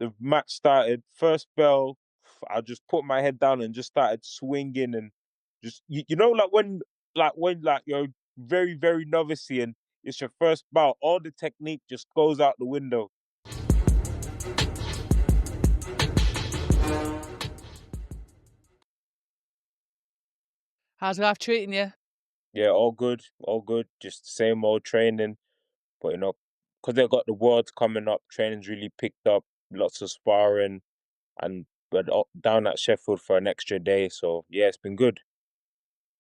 the match started. First bell, I just put my head down and just started swinging and just you know like when you're very very novice and it's your first bout, all the technique just goes out the window. How's life treating you? Yeah, all good, all good. Just the same old training, but because they got the Worlds coming up, training's really picked up. Lots of sparring, and we're down at Sheffield for an extra day. So yeah, it's been good.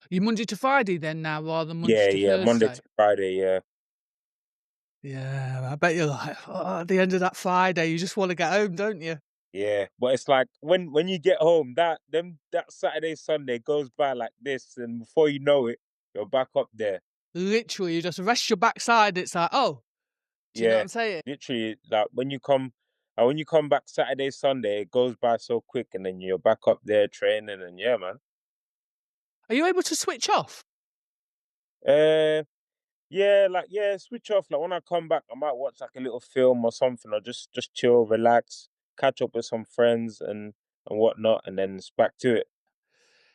You Monday to Friday then now rather than Monday Yeah, to yeah, Monday Thursday? to Friday. Yeah, Yeah, I bet you're like, oh, at the end of that Friday, you just want to get home, don't you? yeah. But it's like when you get home, that Saturday Sunday goes by like this, and before you know it, you're back up there. Literally, you just rest your backside. It's like, oh, do you know what Yeah, I'm saying? literally. Like when you come back Saturday Sunday, it goes by so quick, and then you're back up there training, and yeah, man. Are you able to switch off? Uh, yeah, switch off. Like when I come back, I might watch like a little film or something, or just chill, relax, catch up with some friends and whatnot, and then it's back to it.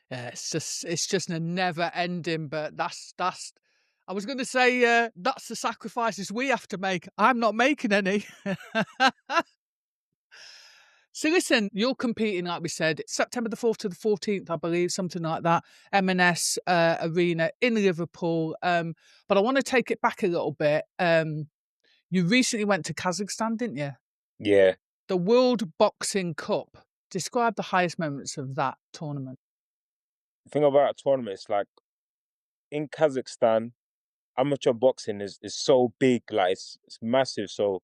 Yeah, it's just a never ending. But that's. I was going to say that's the sacrifices we have to make. I'm not making any. So listen, you're competing, like we said, September the 4th to the 14th, I believe, something like that, M&S Arena in Liverpool. But I want to take it back a little bit. You recently went to Kazakhstan, didn't you? Yeah. The World Boxing Cup. Describe the highest moments of that tournament. The thing about a tournament is like in Kazakhstan, amateur boxing is so big, like it's massive. So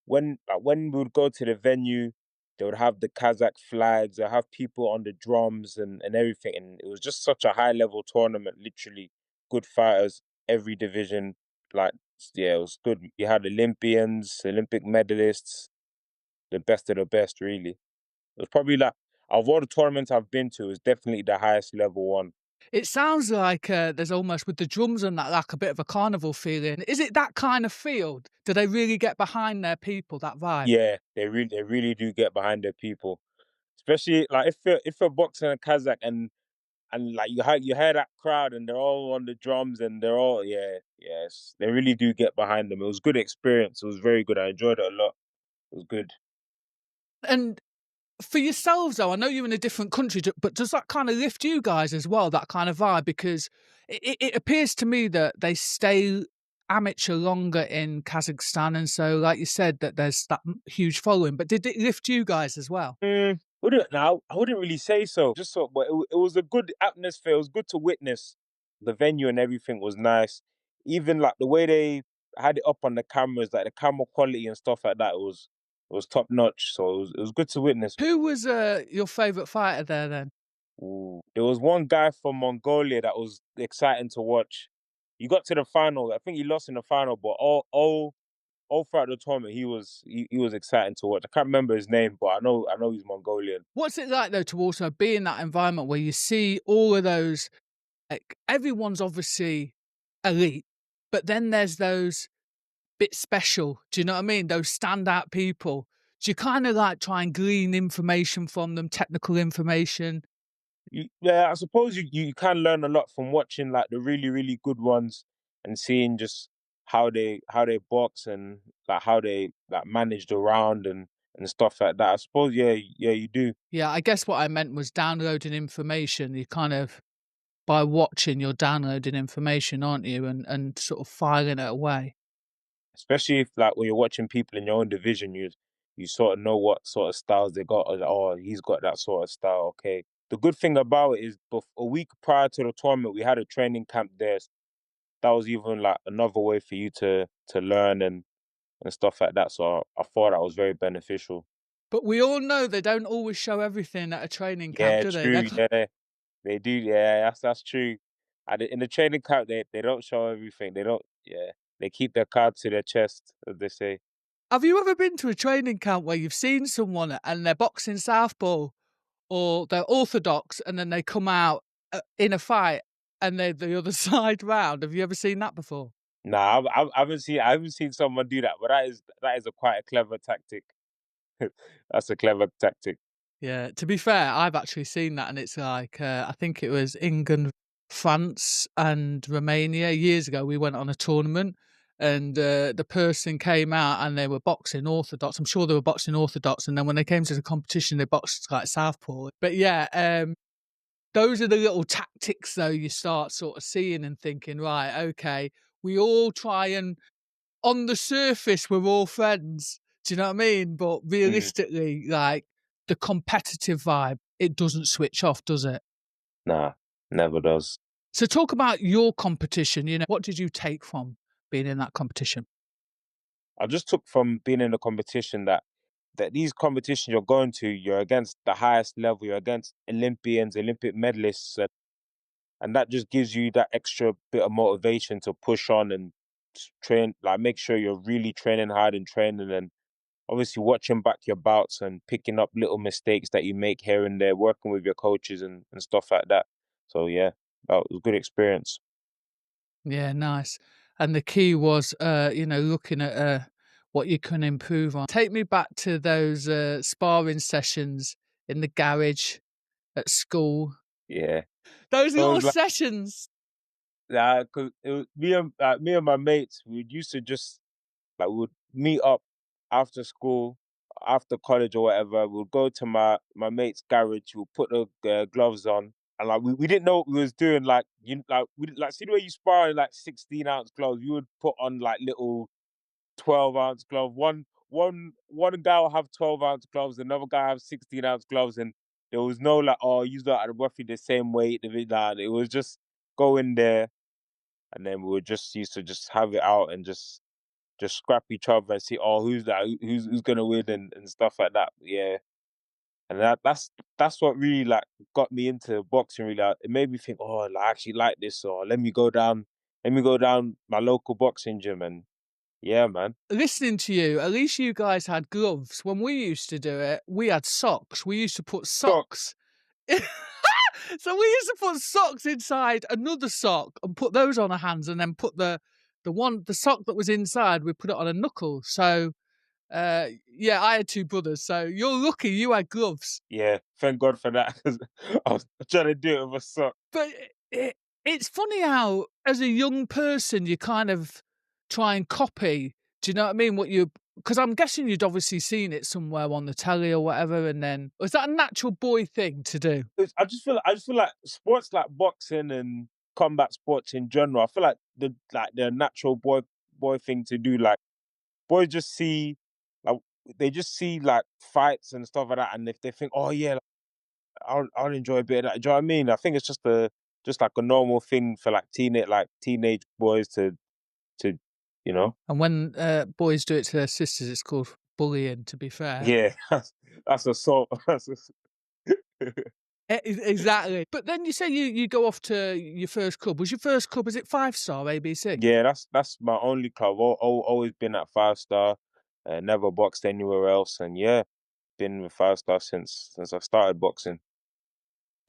when we would go to the venue, they would have the Kazakh flags, they have people on the drums and everything. And it was just such a high level tournament, literally good fighters, every division. Like, yeah, it was good. You had Olympians, Olympic medalists, the best of the best, really. It was probably like, of all the tournaments I've been to, it's definitely the highest level one. It sounds like there's almost with the drums and that, like a bit of a carnival feeling. Is it that kind of field? Do they really get behind their people, that vibe? Yeah, they really do get behind their people. Especially like if you're boxing a Kazakh and like you hear that crowd and they're all on the drums and they're all yes, they really do get behind them. It was a good experience. It was very good. I enjoyed it a lot. It was good. And for yourselves, though, I know you're in a different country, but does that kind of lift you guys as well, that kind of vibe? Because it appears to me that they stay amateur longer in Kazakhstan. And so, like you said, that there's that huge following. But did it lift you guys as well? I wouldn't really say so. Just so, but it was a good atmosphere. It was good to witness. The venue and everything was nice. Even like the way they had it up on the cameras, like the camera quality and stuff like that, it was top notch. So it was good to witness. Who was your favourite fighter there then? Ooh. There was one guy from Mongolia that was exciting to watch. He got to the final. I think he lost in the final, but all throughout the tournament, he was exciting to watch. I can't remember his name, but I know he's Mongolian. What's it like, though, to also be in that environment where you see all of those, like, everyone's obviously elite, but then there's those bit special. Do you know what I mean? Those standout people. Do you kind of like try and glean information from them, technical information? Yeah, I suppose you can learn a lot from watching like the really really good ones and seeing just how they box and like how they like manage the round and stuff like that. I suppose yeah you do. Yeah, I guess what I meant was downloading information. You kind of, by watching, you're downloading information, aren't you? And sort of filing it away. Especially if like when you're watching people in your own division, you sort of know what sort of styles they got. Or, oh, he's got that sort of style. Okay. The good thing about it is, a week prior to the tournament, we had a training camp there. That was even like another way for you to learn and stuff like that. So I thought that was very beneficial. But we all know they don't always show everything at a training camp, Yeah, do they? true. Yeah, they do. Yeah, that's true. In the training camp, they don't show everything. They don't. Yeah, they keep their cards to their chest, as they say. Have you ever been to a training camp where you've seen someone and they're boxing southpaw or they're orthodox and then they come out in a fight and they're the other side round? Have you ever seen that before? Nah, I haven't seen someone do that, but that is quite a clever tactic. That's a clever tactic. Yeah, to be fair, I've actually seen that, and it's like, I think it was England, France, and Romania years ago. We went on a tournament, and the person came out, and they were boxing orthodox. I'm sure they were boxing orthodox, and then when they came to the competition, they boxed like southpaw. But yeah, those are the little tactics, though, you start sort of seeing and thinking, right, okay, we all try and on the surface, we're all friends. Do you know what I mean? But Mm, realistically, like the competitive vibe, it doesn't switch off, does it? nah, never does. So talk about your competition. What did you take from being in that competition? I just took from being in a competition that these competitions you're going to, you're against the highest level, you're against Olympians, Olympic medalists, and that just gives you that extra bit of motivation to push on and train, like make sure you're really training hard and training, and obviously watching back your bouts and picking up little mistakes that you make here and there, working with your coaches and stuff like that. So yeah, that was a good experience. Yeah, nice. And the key was, looking at what you can improve on. Take me back to those sparring sessions in the garage at school. Yeah. Those So it little was like, sessions. cause it was me and my mates, we used to just like we would meet up after school, after college or whatever. We'd go to my mate's garage. We'll put the gloves on, and like we didn't know what we was doing. Like like see the way you spar in like 16-ounce gloves. You would put on like little 12-ounce glove. One guy will have 12-ounce gloves. Another guy have 16-ounce gloves, and there was no like, oh, you lot are roughly the same weight. It was just go in there, and then we would just used to just have it out and just scrap each other and see, oh, who's that? Who's gonna win and stuff like that. Yeah, and that's what really like got me into boxing. Really, like, it made me think, oh, like, I actually like this, or let me go down my local boxing gym, and yeah, man, Listening to you, at least you guys had gloves. When we used to do it, we had socks. We used to put socks. socks. So we used to put socks inside another sock and put those on our hands, and then put the sock that was inside, we put it on a knuckle. So yeah, I had two brothers. So you're lucky you had gloves. Yeah, thank God for that because I was trying to do it with a sock. But it's funny how, as a young person, you kind of try and copy. Do you know what I mean? Because I'm guessing you'd obviously seen it somewhere on the telly or whatever, and then was that a natural boy thing to do? I just feel like sports like boxing and combat sports in general. I feel like the natural boy thing to do. Like boys just see like they just see like fights and stuff like that, and if they think, oh yeah, like, I'll enjoy a bit of that. Do you know what I mean? I think it's just like a normal thing for like teenage boys to you know. And when boys do it to their sisters, it's called bullying. To be fair, Yeah, that's assault. Exactly. But then you say you go off to your first club. Was your first club? Is it 5 Star ABC? Yeah, that's my only club. Always been at 5 Star, never boxed anywhere else, and yeah, been with 5 Star since I started boxing.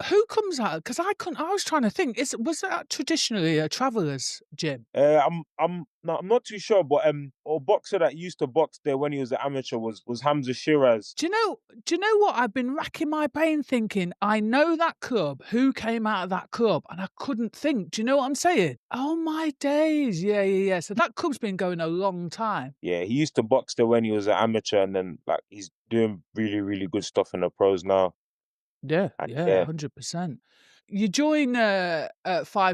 Who comes out? Because I couldn't. I was trying to think. Was that traditionally a traveller's gym? I'm not too sure, but a boxer that used to box there when he was an amateur was Hamza Shiraz. Do you know? Do you know what? I've been racking my brain thinking. I know that club. Who came out of that club? And I couldn't think. Do you know what I'm saying? Oh my days! Yeah, yeah, yeah. So that club's been going a long time. Yeah, he used to box there when he was an amateur, and then like he's doing really good stuff in the pros now. Yeah, And yeah, yeah, 100%. You join 5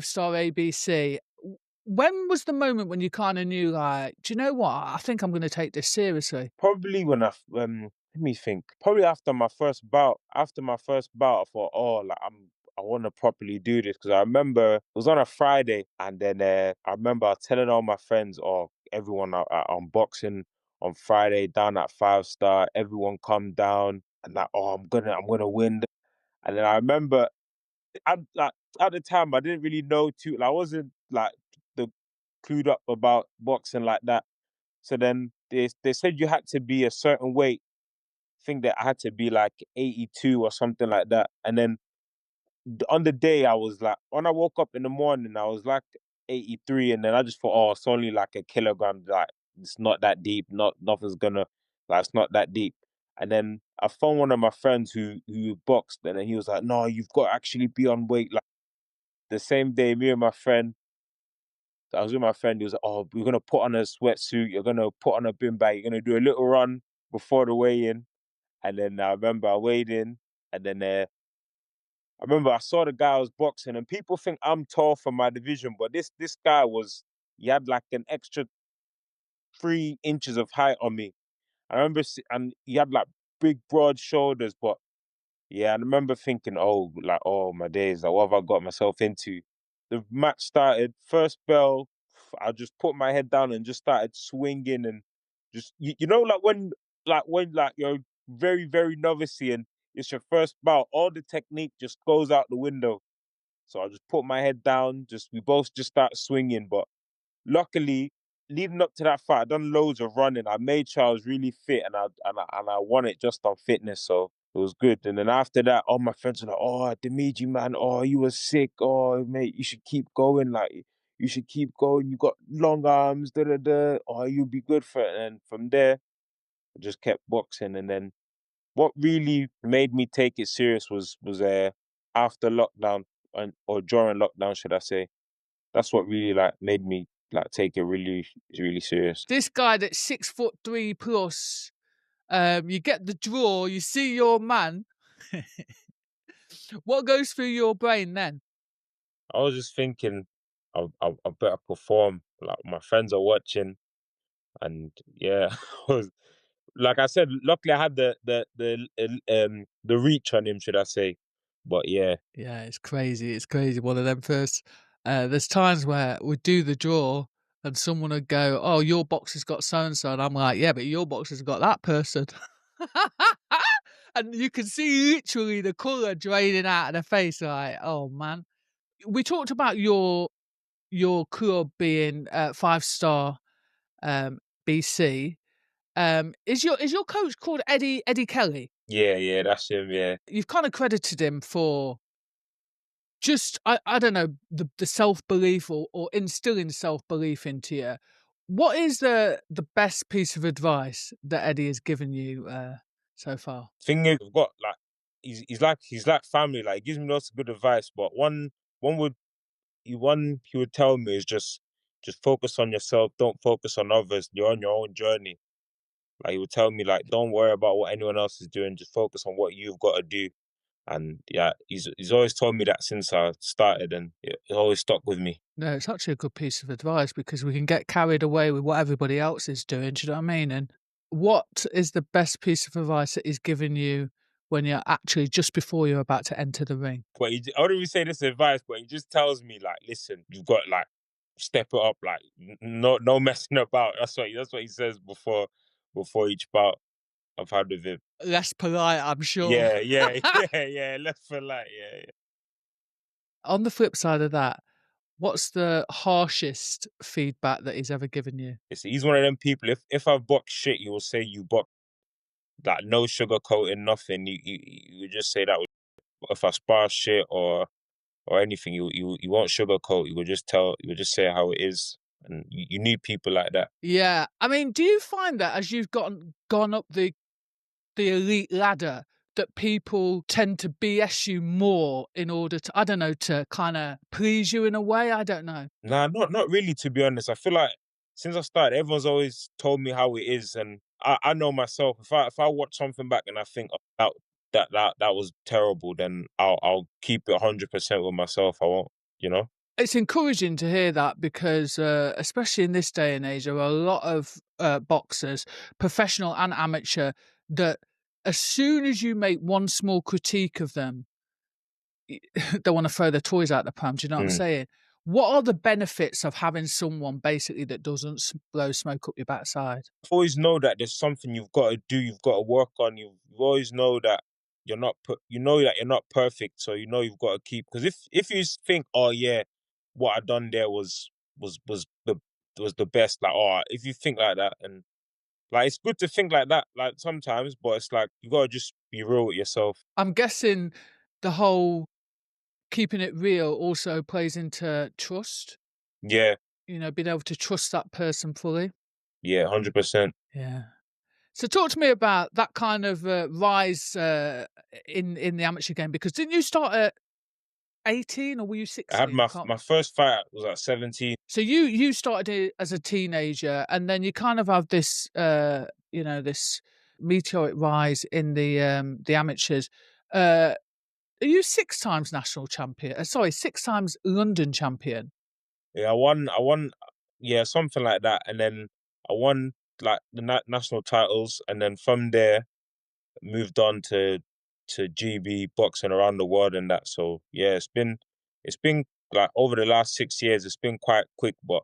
Star ABC. When was the moment when you kind of knew, like, do you know what? I think I'm going to take this seriously. probably when let me think. Probably after my first bout. After my first bout, I thought, oh, like I want to properly do this because I remember it was on a Friday, and then I remember telling all my friends, oh, everyone I'm boxing on Friday down at 5 Star. Everyone come down, and like, oh, I'm gonna win. And then I remember, like at the time, I didn't really know too. Like, I wasn't like the clued up about boxing like that. So then they said you had to be a certain weight. I think that I had to be like 82 or something like that. And then on the day I was like, when I woke up in the morning, I was like 83, and then I just thought, oh, it's only like a kilogram. Like it's not that deep. Nothing's gonna like it's not that deep. And then I found one of my friends who boxed, and then he was like, "No, you've got to actually be on weight." Like the same day, me and my friend, I was with my friend. He was like, "Oh, we're gonna put on a sweatsuit. You're gonna put on a bin bag. You're gonna do a little run before the weigh-in." And then I remember I weighed in, and then I remember I saw the guy I was boxing, and people think I'm tall for my division, but this guy he had like an extra 3 inches of height on me. I remember, and he had like big, broad shoulders. But yeah, I remember thinking, oh, like, oh my days, like, what have I got myself into? The match started, first bell, I just put my head down and just started swinging, and just like you're very, very novice and it's your first bout, all the technique just goes out the window. So I just put my head down, we both just start swinging. But luckily, leading up to that fight, I done loads of running. I made sure I was really fit, and I won it just on fitness. So it was good. And then after that, all my friends were like, "Oh, Dimeji, man, oh, you were sick. Oh, mate, you should keep going. Like, you should keep going. You got long arms. Da da da. Oh, you'll be good for it." And from there, I just kept boxing. And then what really made me take it serious was after lockdown, or during lockdown, should I say? That's what really like made me like take it really, really serious. This guy that's 6'3" plus, you get the draw, you see your man. What goes through your brain then? I was just thinking, I better perform. Like my friends are watching, and yeah, I was, like I said, luckily I had the reach on him, should I say? But yeah, Yeah, it's crazy. It's crazy. One of them first. There's times where we do the draw and someone would go, "Oh, your box has got so and so," and I'm like, "Yeah, but your box has got that person." And you can see literally the colour draining out of the face. Like, oh man. We talked about your club being 5-star BC. Is your coach called Eddie Kelly? yeah, that's him. Yeah, You've kind of credited him for just I don't know, the self-belief or instilling self-belief into you. What is the best piece of advice that Eddie has given you so far? thing is, I've got like he's like family. Like he gives me lots of good advice. But one would he would tell me is just focus on yourself. Don't focus on others. You're on your own journey. Like he would tell me, like, don't worry about what anyone else is doing. Just focus on what you've got to do. And yeah, he's always told me that since I started, and it always stuck with me. No, it's actually a good piece of advice because we can get carried away with what everybody else is doing. Do you know what I mean? And what is the best piece of advice that he's given you when you're actually just before you're about to enter the ring? But I don't even say this advice, but he just tells me, like, listen, you've got like step it up, like no messing about. That's what he says before each bout I've had with him. Less polite, I'm sure. Yeah, yeah, yeah. Left for like, yeah, yeah. On the flip side of that, what's the harshest feedback that he's ever given you? He's one of them people. If I've boxed shit, he will say you box like no sugarcoating, nothing. You would just say that. If I spar shit or anything, you won't sugarcoat. You would just say how it is, and you need people like that. Yeah, I mean, do you find that as you've gone up the elite ladder, that people tend to BS you more in order to, I don't know, to kind of please you in a way? I don't know. Nah, not really. To be honest, I feel like since I started, everyone's always told me how it is, and I know myself. If I watch something back and I think, oh, that was terrible, then I'll keep it 100% with myself. I won't, you know. It's encouraging to hear that because, especially in this day and age, there are a lot of boxers, professional and amateur, that as soon as you make one small critique of them, they want to throw their toys out the pram. Do you know what I'm Mm. saying? What are the benefits of having someone basically that doesn't blow smoke up your backside? Always know that there's something you've got to do. You've got to work on. You always know that you know that you're not perfect, so you know you've got to keep. Because if you think, oh yeah, what I done there was was the best. Like, oh, if you think like that, and like it's good to think like that, like sometimes, but it's like you gotta just be real with yourself. I'm guessing the whole keeping it real also plays into trust. Yeah, You know, being able to trust that person fully. yeah, 100%. Yeah. So talk to me about that kind of rise in the amateur game, because didn't you start at 18 or were you I had 16? I can't. my first fight was at 17. So you started it as a teenager, and then you kind of have this this meteoric rise in the amateurs. Are you 6 times national champion? Sorry, 6 times London champion. Yeah, I won, yeah, something like that, and then I won like the national titles, and then from there moved on to GB boxing around the world and that. So yeah, it's been like over the last 6 years, it's been quite quick, but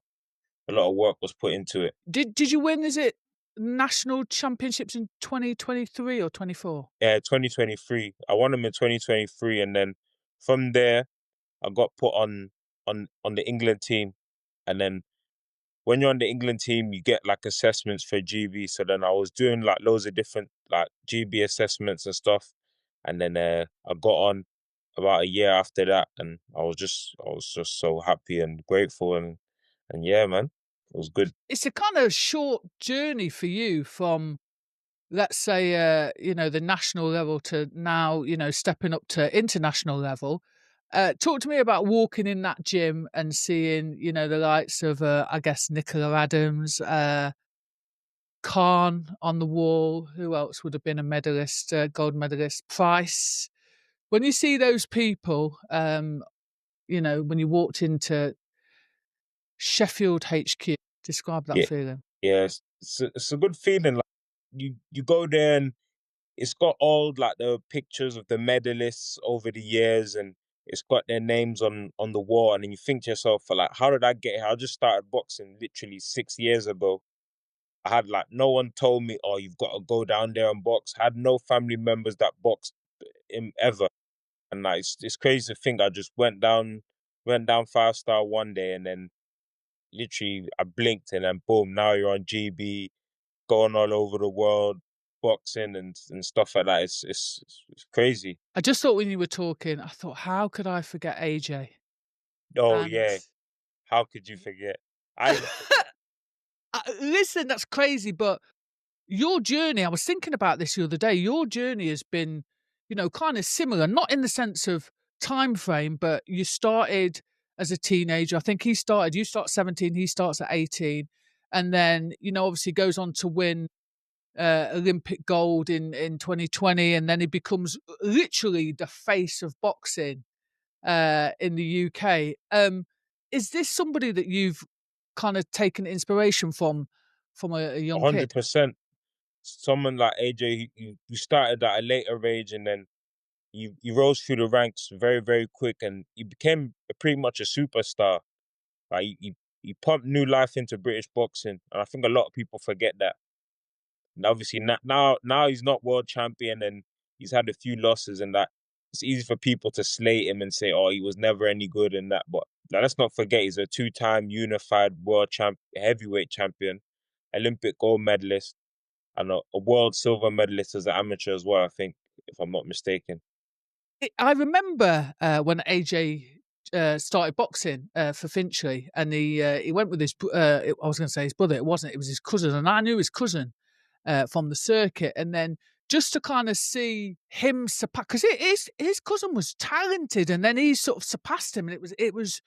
a lot of work was put into it. Did you win? Is it national championships in 2023 or 24? Yeah, 2023. I won them in 2023, and then from there I got put on the England team, and then when you're on the England team, you get like assessments for GB. So then I was doing like loads of different like GB assessments and stuff, and then I got on about a year after that, and I was just so happy and grateful, and yeah, man, it was good. It's a kind of short journey for you from, let's say, the national level to now, stepping up to international level. Talk to me about walking in that gym and seeing, the likes of, I guess, Nicola Adams, Khan on the wall. Who else would have been a medalist, gold medalist? Price. When you see those people, when you walked into Sheffield HQ, describe that Yeah, feeling. yeah, it's a good feeling. Like you go there and it's got all like the pictures of the medalists over the years, and it's got their names on the wall, and then you think to yourself, for like, how did I get here? I just started boxing literally 6 years ago. I had like no one told me, oh, you've got to go down there and box. I had no family members that boxed ever, and like it's crazy to think I just went down 5 star one day, and then literally I blinked, and then boom, now you're on GB, going all over the world, boxing and stuff like that. It's crazy. I just thought when you were talking, I thought, how could I forget AJ? Oh And yeah, how could you forget? I even forget. listen, that's crazy. But your journey, I was thinking about this the other day. Your journey has been, kind of similar, not in the sense of time frame, but you started as a teenager. I think you start 17, he starts at 18. And then, obviously goes on to win Olympic gold in 2020. And then he becomes literally the face of boxing in the UK. Is this somebody that you've kind of taken inspiration from a young kid? 100%. Someone like AJ, you started at a later age, and then you rose through the ranks very very quick, and you became pretty much a superstar. Like you pumped new life into British boxing, and I think a lot of people forget that. And obviously now he's not world champion, and he's had a few losses, and that it's easy for people to slate him and say, "Oh, he was never any good," and that. But now, let's not forget he's a two-time unified world heavyweight champion, Olympic gold medalist, and a world silver medalist as an amateur as well. I think, if I'm not mistaken. I remember when AJ started boxing for Finchley, and he went with I was going to say his brother. It wasn't. It was his cousin, and I knew his cousin from the circuit. And then just to kind of see him surpass, because his cousin was talented, and then he sort of surpassed him, and it was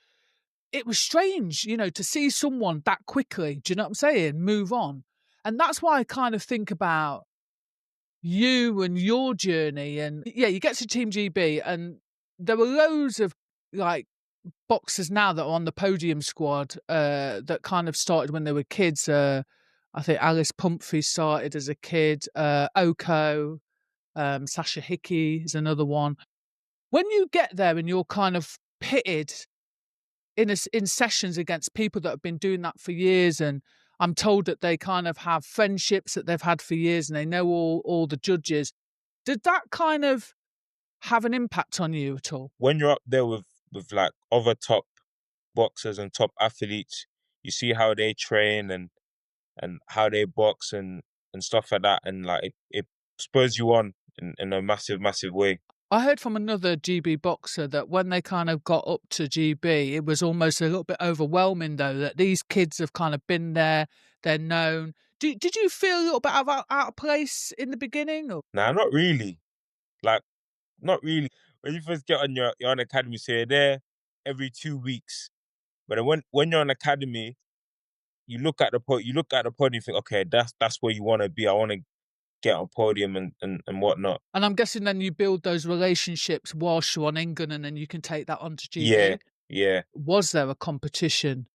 strange, to see someone that quickly. Do you know what I'm saying? Move on, and that's why I kind of think about you and your journey. And yeah, you get to Team GB, and there were loads of like boxers now that are on the podium squad that kind of started when they were kids. I think Alice Pumphrey started as a kid. Oko, Sasha Hickey is another one. When you get there and you're kind of pitted in sessions against people that have been doing that for years, and I'm told that they kind of have friendships that they've had for years, and they know all the judges. Did that kind of have an impact on you at all? When you're up there with like other top boxers and top athletes, you see how they train and how they box and stuff like that, and like it spurs you on in a massive massive way. I heard from another GB boxer that when they kind of got up to GB, it was almost a little bit overwhelming, though, that these kids have kind of been there, they're known. Did you feel a little bit out of place in the beginning? Or? Nah, not really. Like, not really. When you first get on you're on academy, so you're there every 2 weeks. But then when you're on academy, you look at the podium, you think, okay, that's where you want to be. I want to get on podium and whatnot. And I'm guessing then you build those relationships whilst you're on England, and then you can take that on to GB. Yeah. Was there a competition,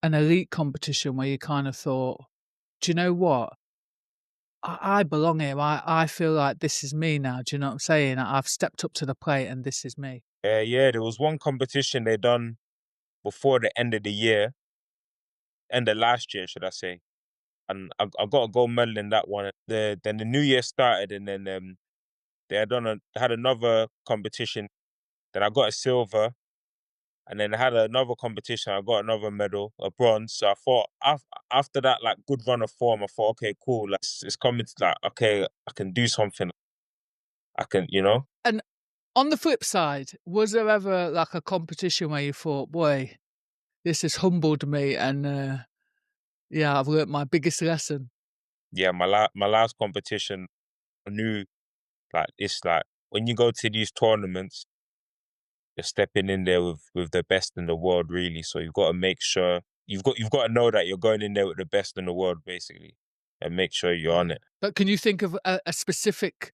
an elite competition, where you kind of thought, do you know what? I belong here. I feel like this is me now. Do you know what I'm saying? I've stepped up to the plate and this is me. Yeah, there was one competition they done before the end of the year, end of last year, should I say. And I got a gold medal in that one. Then the new year started, and then they had another competition. Then I got a silver, and then I had another competition. I got another medal, a bronze. So I thought after that, like, good run of form, I thought, okay, cool. Like, it's coming to, like, okay, I can do something. I can, And on the flip side, was there ever like a competition where you thought, boy, this has humbled me, and yeah, I've learnt my biggest lesson? Yeah, my last competition, I knew, like, it's like when you go to these tournaments, you're stepping in there with the best in the world, really. So you've got to make sure you've got to know that you're going in there with the best in the world, basically, and make sure you're on it. But can you think of a specific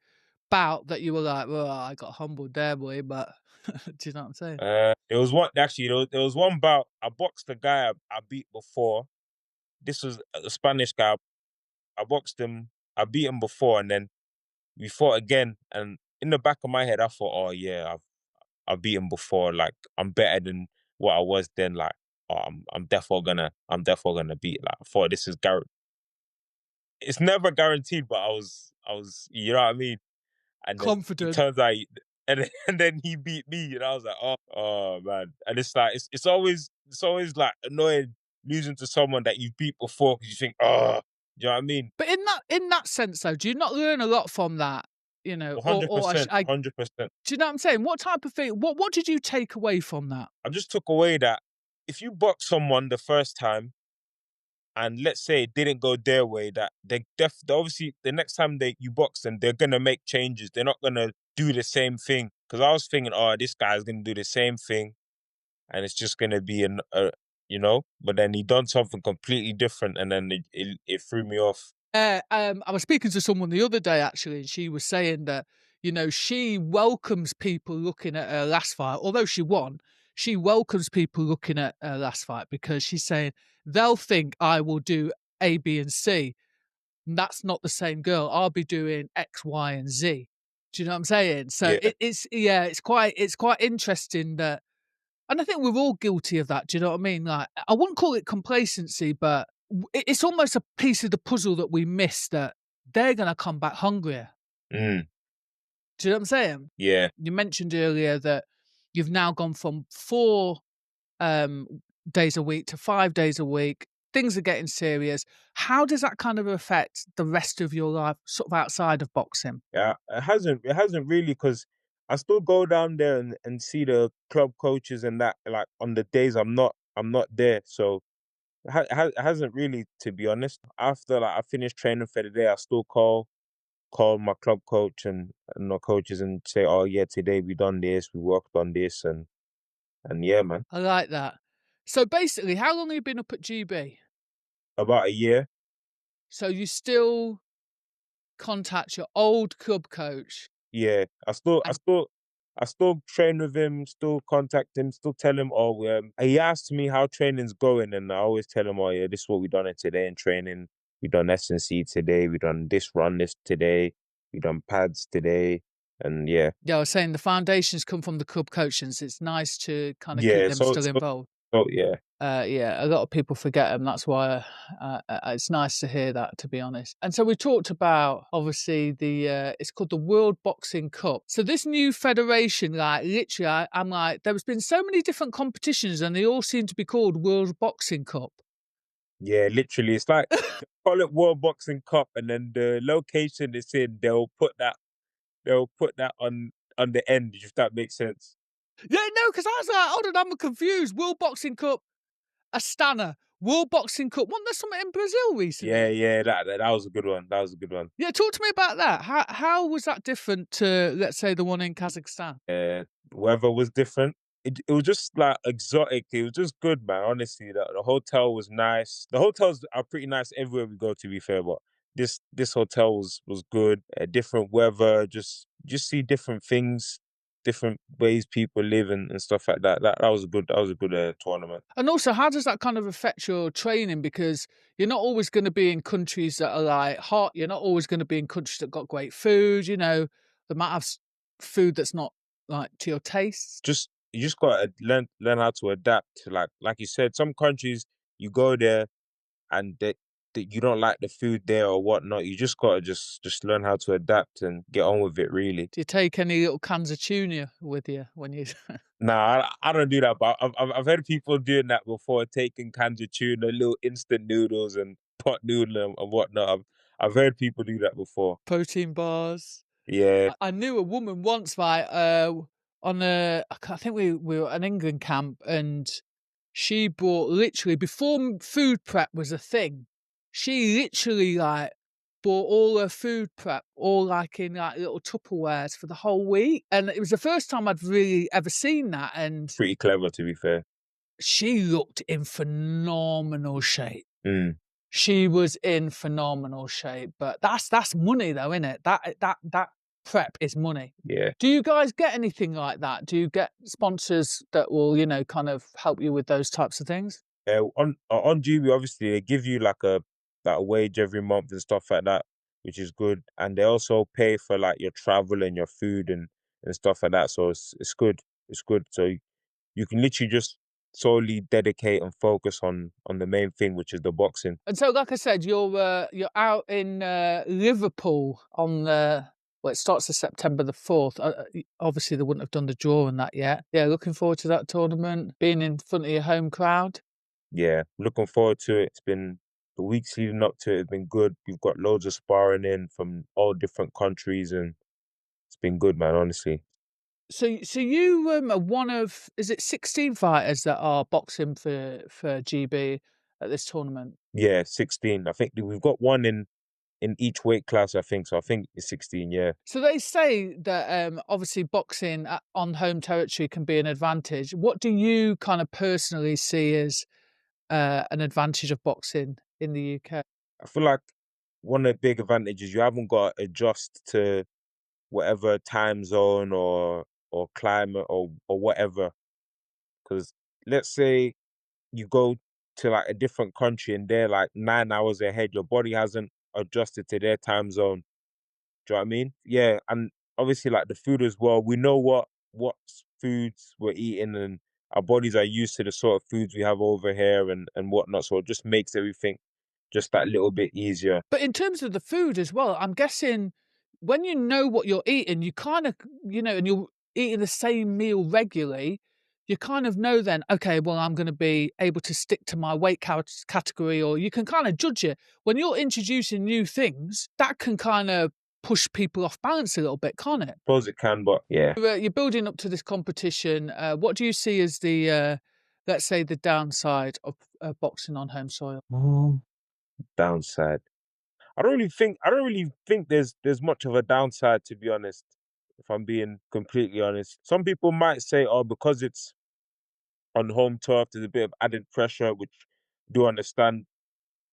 bout that you were like, well, I got humbled there, boy, but do you know what I'm saying? There was one, actually. There was one bout. I boxed a guy I beat before. This was a Spanish guy. I boxed him. I beat him before, and then we fought again. And in the back of my head, I thought, oh yeah, I've beat him before. Like, I'm better than what I was then. Like, oh, I'm definitely gonna beat. Like, I thought, this is it's never guaranteed, but I was, you know what I mean. And then it Confident. turns out, and then he beat me, and I was like, oh man. And it's like, it's always like annoying losing to someone that you beat before, because you think, oh, do you know what I mean? But in that sense, though, do you not learn a lot from that? You know, or 100%, I 100%. do you know what I'm saying? What type of thing? What did you take away from that? I just took away that if you box someone the first time, and let's say it didn't go their way, that they obviously the next time you box them, they're gonna make changes. They're not gonna do the same thing. Because I was thinking, oh, this guy's gonna do the same thing, and it's just gonna be But then he done something completely different, and then it threw me off. I was speaking to someone the other day, actually, and she was saying that, you know, she welcomes people looking at her last fight. Although she won, she welcomes people looking at her last fight, because she's saying they'll think I will do A, B, and C. And that's not the same girl. I'll be doing X, Y, and Z. Do you know what I'm saying? So Yeah. it's quite interesting that, and I think we're all guilty of that. Do you know what I mean? Like, I wouldn't call it complacency, but it's almost a piece of the puzzle that we miss, that they're going to come back hungrier. Mm. Do you know what I'm saying? Yeah. You mentioned earlier that you've now gone from 4 days a week to 5 days a week. Things are getting serious. How does that kind of affect the rest of your life, sort of outside of boxing? Yeah, it hasn't really, because I still go down there and see the club coaches and that, like, on the days I'm not there. So it hasn't really, to be honest. After, like, I finish training for the day, I still call my club coach and my coaches and say, oh yeah, today we done this, we worked on this, and yeah, man. I like that. So basically, how long have you been up at GB? About a year. So you still contact your old club coach? Yeah, And I still train with him, still contact him, still tell him, oh, he asks me how training's going, and I always tell him, oh yeah, this is what we done it today in training. We done S&C today, we done this run this today, we done pads today, and yeah. yeah, I was saying the foundations come from the club coaches. It's nice to kind of keep Yeah, them still involved. yeah. Yeah, a lot of people forget them. That's why it's nice to hear that, to be honest. And so we talked about, obviously, it's called the World Boxing Cup. So this new federation, like, literally, I'm like, there's been so many different competitions and they all seem to be called World Boxing Cup. Yeah, literally, it's like, call it World Boxing Cup, and then the location it's in, they'll put that on the end, if that makes sense. Yeah, no, because I was like, hold on, I'm confused. World Boxing Cup, Astana. World Boxing Cup. Wasn't there something in Brazil recently? Yeah, that was a good one. That was a good one. Yeah, talk to me about that. How was that different to, let's say, the one in Kazakhstan? Weather was different. It was just like exotic. It was just good, man. Honestly, the hotel was nice. The hotels are pretty nice everywhere we go, to be fair. But this hotel was good. Different weather, just see different things, different ways people live and stuff like that. That was a good. That was a good tournament. And also, how does that kind of affect your training? Because you're not always going to be in countries that are like hot. You're not always going to be in countries that got great food. You know, they might have food that's not like to your taste. You just gotta learn how to adapt. Like you said, some countries you go there and that you don't like the food there or whatnot. You just gotta just learn how to adapt and get on with it. Really. Do you take any little cans of tuna with you when you? Nah, I don't do that. But I've heard people doing that before, taking cans of tuna, little instant noodles and pot noodle and whatnot. I've heard people do that before. Protein bars. Yeah, I knew a woman once, like, on I think we were at an England camp, and she bought literally before food prep was a thing. She literally like bought all her food prep, all like in like little Tupperwares for the whole week, and it was the first time I'd really ever seen that. And pretty clever, to be fair. she looked in phenomenal shape. Mm. She was in phenomenal shape, but that's money though, isn't it? That prep is money. Yeah. Do you guys get anything like that? Do you get sponsors that will, you know, kind of help you with those types of things? On GB, obviously they give you like a wage every month and stuff like that, which is good. And they also pay for like your travel and your food and stuff like that. So it's good. It's good. So you can literally just solely dedicate and focus on the main thing, which is the boxing. And so, like I said, you're out in Liverpool on well, it starts the September the 4th. Obviously, they wouldn't have done the draw and that yet. Yeah, looking forward to that tournament, being in front of your home crowd. Yeah, looking forward to it. It's been the weeks leading up to it. It's been good. We've got loads of sparring in from all different countries, and it's been good, man. Honestly. So you are one of, is it 16 fighters that are boxing for GB at this tournament? Yeah, 16. I think we've got one in each weight class. I think so. I think it's 16. Yeah. So they say that obviously boxing on home territory can be an advantage. What do you kind of personally see as an advantage of boxing in the UK? I feel like one of the big advantages, you haven't got to adjust to whatever time zone or climate or whatever. Because let's say you go to like a different country and they're like 9 hours ahead, your body hasn't adjusted to their time zone. Do you know what I mean? Yeah, and obviously like the food as well. We know what foods we're eating, and our bodies are used to the sort of foods we have over here and whatnot. So it just makes everything just that little bit easier. But in terms of the food as well, I'm guessing when you know what you're eating, you kind of, you know, and you're eating the same meal regularly, you kind of know then, okay, well, I'm going to be able to stick to my weight category, or you can kind of judge it. When you're introducing new things, that can kind of push people off balance a little bit, can't it? Suppose it can, but yeah. You're building up to this competition. What do you see as the, let's say, the downside of boxing on home soil? Downside. I don't really think there's much of a downside, to be honest. If I'm being completely honest, some people might say, "Oh, because it's on home turf, there's a bit of added pressure," which I do understand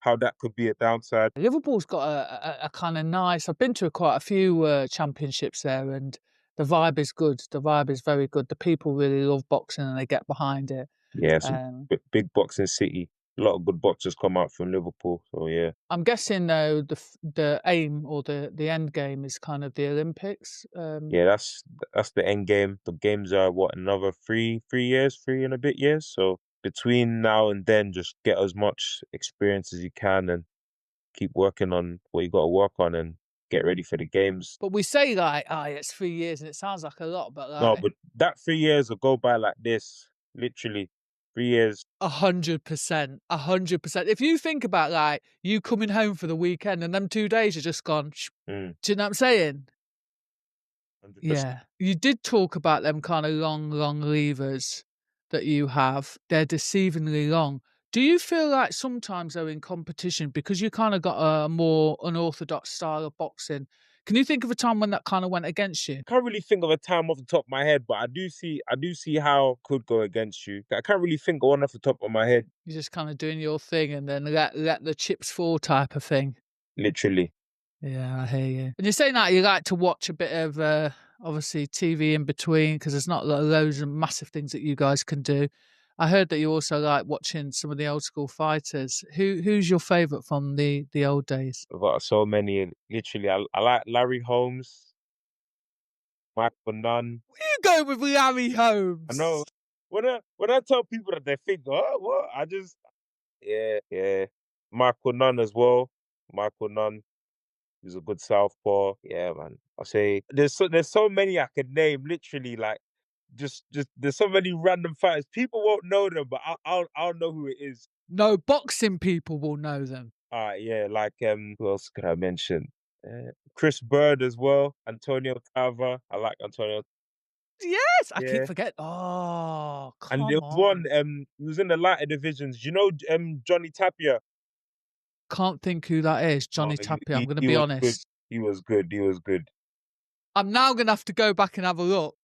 how that could be a downside. Liverpool's got a kind of nice. I've been to quite a few championships there, and the vibe is good. The vibe is very good. The people really love boxing and they get behind it. Yeah, it's a Um, big boxing city. A lot of good boxers come out from Liverpool. So yeah, I'm guessing though the aim or the end game is kind of the Olympics. yeah, that's the end game. The games are what, another 3 years, 3 and a bit years. So between now and then, just get as much experience as you can and keep working on what you got to work on and get ready for the games. But we say like, oh, it's 3 years, and it sounds like a lot, but No, like but that 3 years will go by like this, literally 3 years. 100%, 100%. If you think about like you coming home for the weekend and them 2 days are just gone, Mm, do you know what I'm saying? 100%. Yeah. You did talk about them kind of long levers that you have. They're deceivingly long. Do you feel like sometimes though in competition, because you kind of got a more unorthodox style of boxing, can you think of a time when that kind of went against you? Can't really think of a time off the top of my head, but I do see how it could go against you. I can't really think of one off the top of my head, You're just kind of doing your thing and then let the chips fall type of thing. literally. Yeah, I hear you. And you're saying that you like to watch a bit of obviously TV in between because there's not loads of massive things that you guys can do. I heard that you also like watching some of the old school fighters. Who's your favourite from the old days? I've got so many, literally. I like Larry Holmes, Michael Nunn. You go with Larry I know Holmes. when I tell people that they think, oh, what? I just, yeah, yeah. Michael Nunn as well. Michael Nunn. He's a good southpaw. Yeah, man. I say there's so many I could name. Literally, like just there's so many random fighters. People won't know them, but I'll know who it is. No, boxing people will know them. Yeah, like who else could I mention? Chris Bird as well. Antonio Tava. I like Antonio. Yes, I keep Yeah, forgetting. Oh, and there come was one. on. He was in the lighter divisions. You know, Johnny Tapia. Can't think who that is. Oh, Johnny he, Tapia. I'm he going to he be was good. honest. He was good. He was good. I'm now going to have to go back and have a look.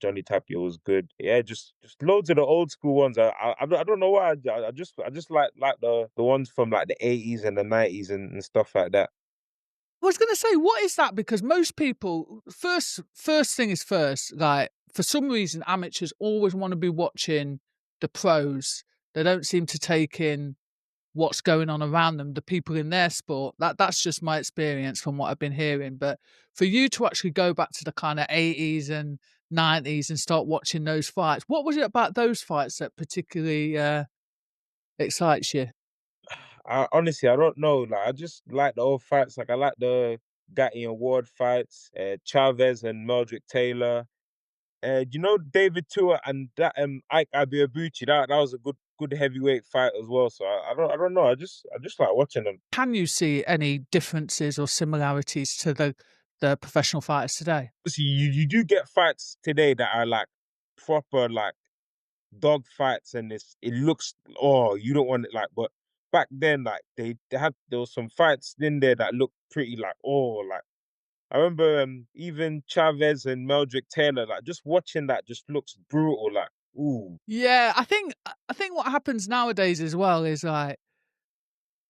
Johnny Tapia was good. Yeah, just loads of the old school ones. I don't know why. I just like the ones from like the 80s and the 90s and stuff like that. I was going to say, what is that? Because most people, first thing is first. Like for some reason, amateurs always want to be watching the pros. They don't seem to take in what's going on around them, the people in their sport. That's just my experience from what I've been hearing. But for you to actually go back to the kind of 80s and 90s and start watching those fights, what was it about those fights that particularly excites you? Honestly, I don't know. Like I just like the old fights. Like I like the Gatti and Ward fights. Chavez and Meldrick Taylor. David Tua and that Ike Abiabuchi. That was a good heavyweight fight as well. So I don't know. I just like watching them. Can you see any differences or similarities to the professional fighters today? See, you do get fights today that are like proper like dog fights, and it looks, oh, you don't want it, like, but back then, like there was some fights in there that looked pretty like, oh, like I remember even Chavez and Meldrick Taylor, like just watching that just looks brutal, like, ooh. Yeah, I think what happens nowadays as well is like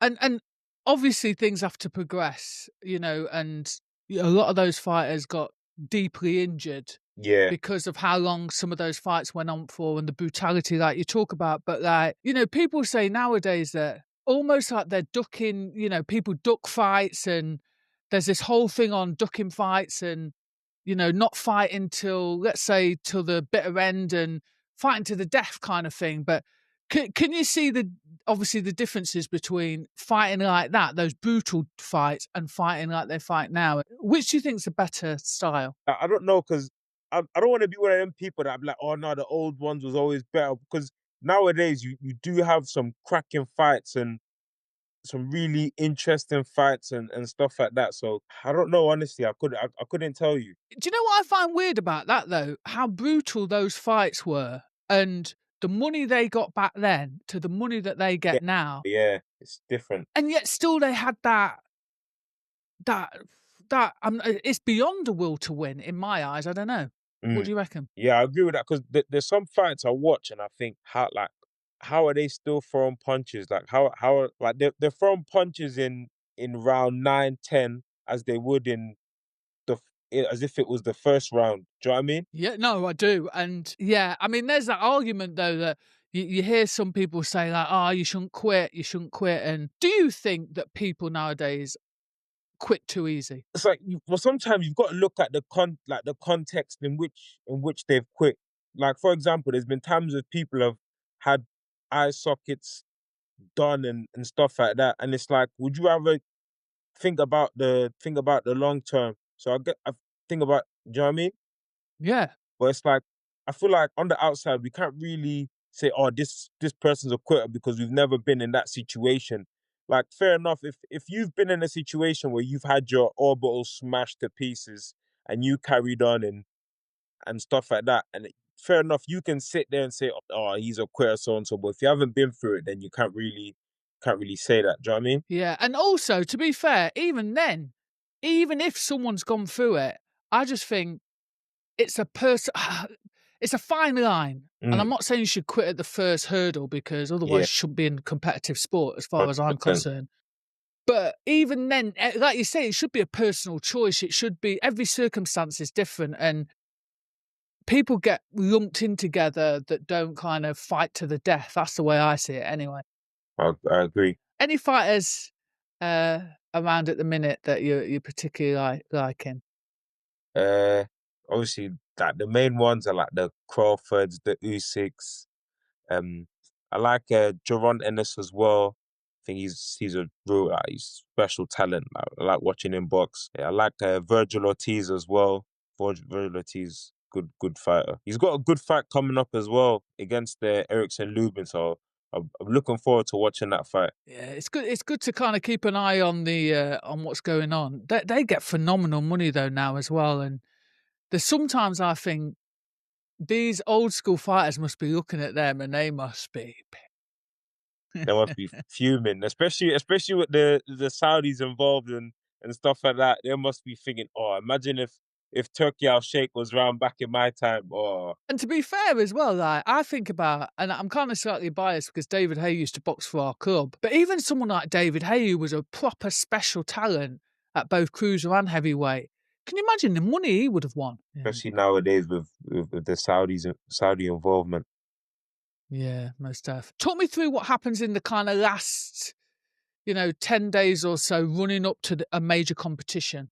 and obviously things have to progress, and a lot of those fighters got deeply injured Yeah, because of how long some of those fights went on for and the brutality like you talk about. But like, people say nowadays that almost like they're ducking, people duck fights and there's this whole thing on ducking fights and not fighting till, let's say, till the bitter end and fighting to the death kind of thing. But can you see obviously the differences between fighting like that, those brutal fights, and fighting like they fight now? Which do you think's a better style? I don't know, because I don't want to be one of them people that be like, oh no, the old ones was always better, because nowadays you do have some cracking fights and some really interesting fights and stuff like that. So I don't know, honestly. I couldn't tell you. Do you know what I find weird about that though? How brutal those fights were, and the money they got back then to the money that they Yeah, get now, yeah, it's different. and yet still they had that it's beyond a will to win in my eyes. I don't know. What Mm. do you reckon? Yeah, I agree with that, because there's some fights I watch and I think, how are they still throwing punches? Like like they're throwing punches in round 9, 10 as they would in as if it was the first round. Do you know what I mean? Yeah, no, I do. And yeah, I mean, there's that argument though that you hear some people say like, "Oh, you shouldn't quit, you shouldn't quit." And do you think that people nowadays quit too easy? It's like, well, sometimes you've got to look at the context in which they've quit. Like, for example, there's been times where people have had eye sockets done and stuff like that, and it's like, would you rather think about the long term? So I think about, do you know what I mean? Yeah. But it's like, I feel like on the outside we can't really say, oh, this person's a quitter, because we've never been in that situation. Like, fair enough, if you've been in a situation where you've had your orbital smashed to pieces and you carried on and stuff like that, and fair enough, you can sit there and say, oh, he's a quitter, so and so. But if you haven't been through it, then you can't really say that. Do you know what I mean? Yeah, and also, to be fair, even then, even if someone's gone through it, I just think it's a it's a fine line. And I'm Mm, not saying you should quit at the first hurdle because otherwise yeah, you shouldn't be in competitive sport as far as I'm 100%. concerned. But even then, like you say, it should be a personal choice. It should be every circumstance is different, and people get lumped in together that don't kind of fight to the death. That's the way I see it, anyway. I agree. Any fighters around at the minute that you're particularly liking? Uh, Obviously, like the main ones are like the Crawfords, the Usyks. Um, I like Jaron Ennis as well. I think he's a real he's special talent. I like watching him box. Yeah, I like Virgil Ortiz as well. Virgil Ortiz, good fighter. He's got a good fight coming up as well against Erickson Lubin. So I'm looking forward to watching that fight. Yeah, it's good. It's good to kind of keep an eye on what's going on. They get phenomenal money though now as well, and there's sometimes I think these old school fighters must be looking at them and they must be. They must be fuming, especially with the Saudis involved and stuff like that. They must be thinking, oh, imagine if Turkey Al Sheikh was round back in my time. Oh, And to be fair as well, like I think about, and I'm kind of slightly biased because David Hay used to box for our club, but even someone like David Hay, who was a proper special talent at both cruiser and heavyweight, can you imagine the money he would have won? Yeah, especially nowadays with the Saudi involvement. yeah, most def. Talk me through what happens in the kind of last, 10 days or so running up to a major competition.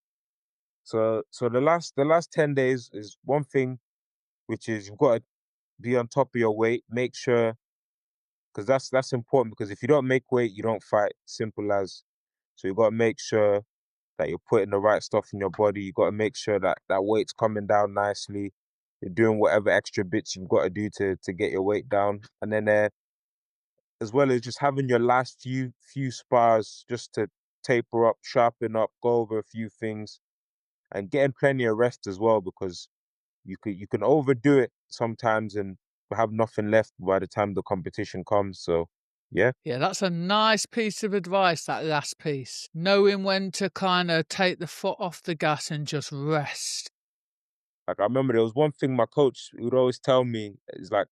So the last 10 days is one thing, which is you've got to be on top of your weight. Make sure because that's important because if you don't make weight, you don't fight. Simple as. So you got to make sure that you're putting the right stuff in your body. You got to make sure that that weight's coming down nicely. You're doing whatever extra bits you've got to do to get your weight down, and then as well as just having your last few spars just to taper up, sharpen up, go over a few things, and getting plenty of rest as well because you can overdo it sometimes and have nothing left by the time the competition comes. So yeah, Yeah, that's a nice piece of advice, that last piece. Knowing when to kind of take the foot off the gas and just rest. like I remember there was one thing my coach would always tell me is like,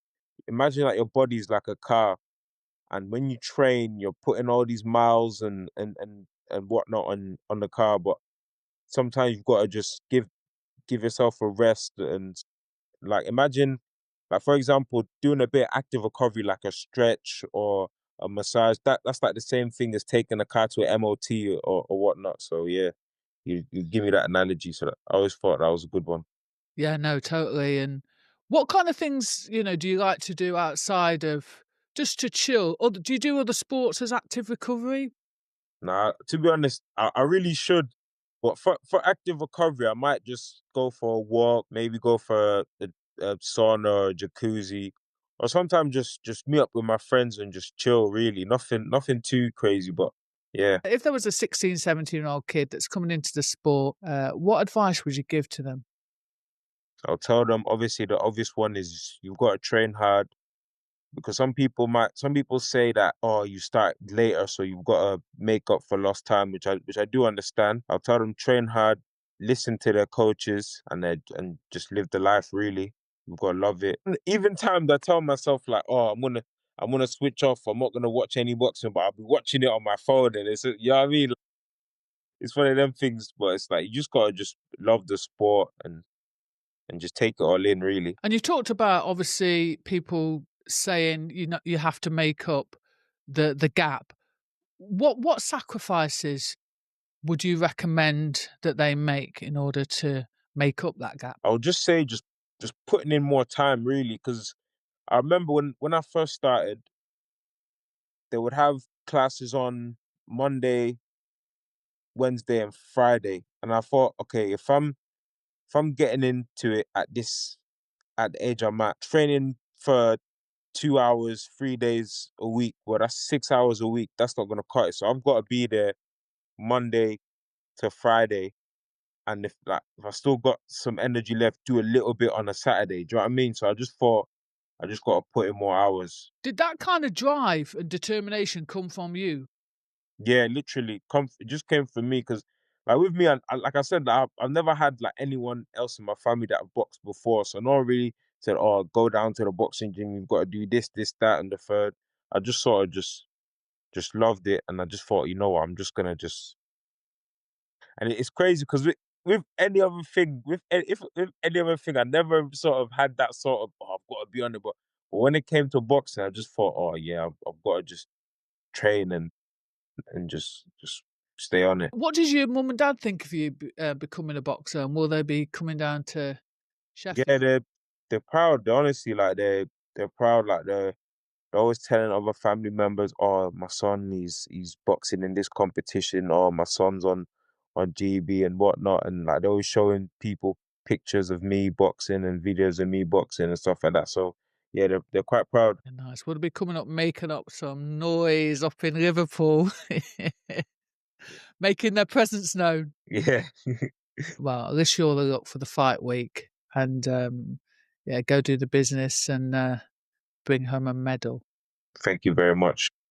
imagine like your body's like a car, and when you train, you're putting all these miles and whatnot on the car, but sometimes you've got to just give yourself a rest and like imagine like for example doing a bit of active recovery like a stretch or a massage that's like the same thing as taking a car to an MOT or whatnot. So yeah, you give me that analogy, so that, I always thought that was a good one. Yeah, no, totally. And what kind of things, do you like to do outside of just to chill? Or do you do other sports as active recovery? Nah, to be honest, I really should. But for active recovery, I might just go for a walk, maybe go for a sauna or a jacuzzi, or sometimes just meet up with my friends and just chill. Really, nothing too crazy, but yeah. If there was a 16, 17-year-old kid that's coming into the sport, what advice would you give to them? I'll tell them obviously the obvious one is you've got to train hard because some people say that oh you start later so you've got to make up for lost time, which I do understand. I'll tell them train hard, listen to their coaches, and just live the life really. You've got to love it. And even times I tell myself like oh I'm gonna switch off, I'm not gonna watch any boxing, but I'll be watching it on my phone, and it's you know what I mean. It's one of them things, but it's like you just gotta just love the sport and just take it all in really. And you talked about obviously people saying you have to make up the gap. What sacrifices would you recommend that they make in order to make up that gap? I would just say just putting in more time really, because I remember when I first started, they would have classes on Monday, Wednesday, and Friday, and I thought, okay, if I'm getting into it at the age I'm at, training for 2 hours, 3 days a week, well, that's 6 hours a week. That's not gonna cut it. So I've got to be there Monday to Friday, and if I still got some energy left, do a little bit on a Saturday. Do you know what I mean? So I just thought I just got to put in more hours. Did that kind of drive and determination come from you? Yeah, literally, it just came from me because, like, with me, like I said, I've never had like anyone else in my family that have boxed before, so no one really said, "Oh, go down to the boxing gym. You've got to do this, this, that, and the third." I just sort of just loved it, and I just thought, you know what, I'm just gonna just. And it's crazy because with any other thing, with any other thing, I never sort of had that sort of, oh, I've got to be on it, but when it came to boxing, I just thought, oh yeah, I've got to just train and just stay on it. What does your mum and dad think of you becoming a boxer, and will they be coming down to Yeah, Sheffield? they're proud. They're honestly like they're proud. Like they're always telling other family members, "Oh, my son, he's boxing in this competition. Or my son's on GB and whatnot." And like they're always showing people pictures of me boxing and videos of me boxing and stuff like that. So yeah, they're quite proud. Yeah, nice. Will they be coming up, making up some noise up in Liverpool, making their presence known? Yeah. Well, I wish you all the luck for the fight week, and yeah, go do the business and bring home a medal. Thank you very much.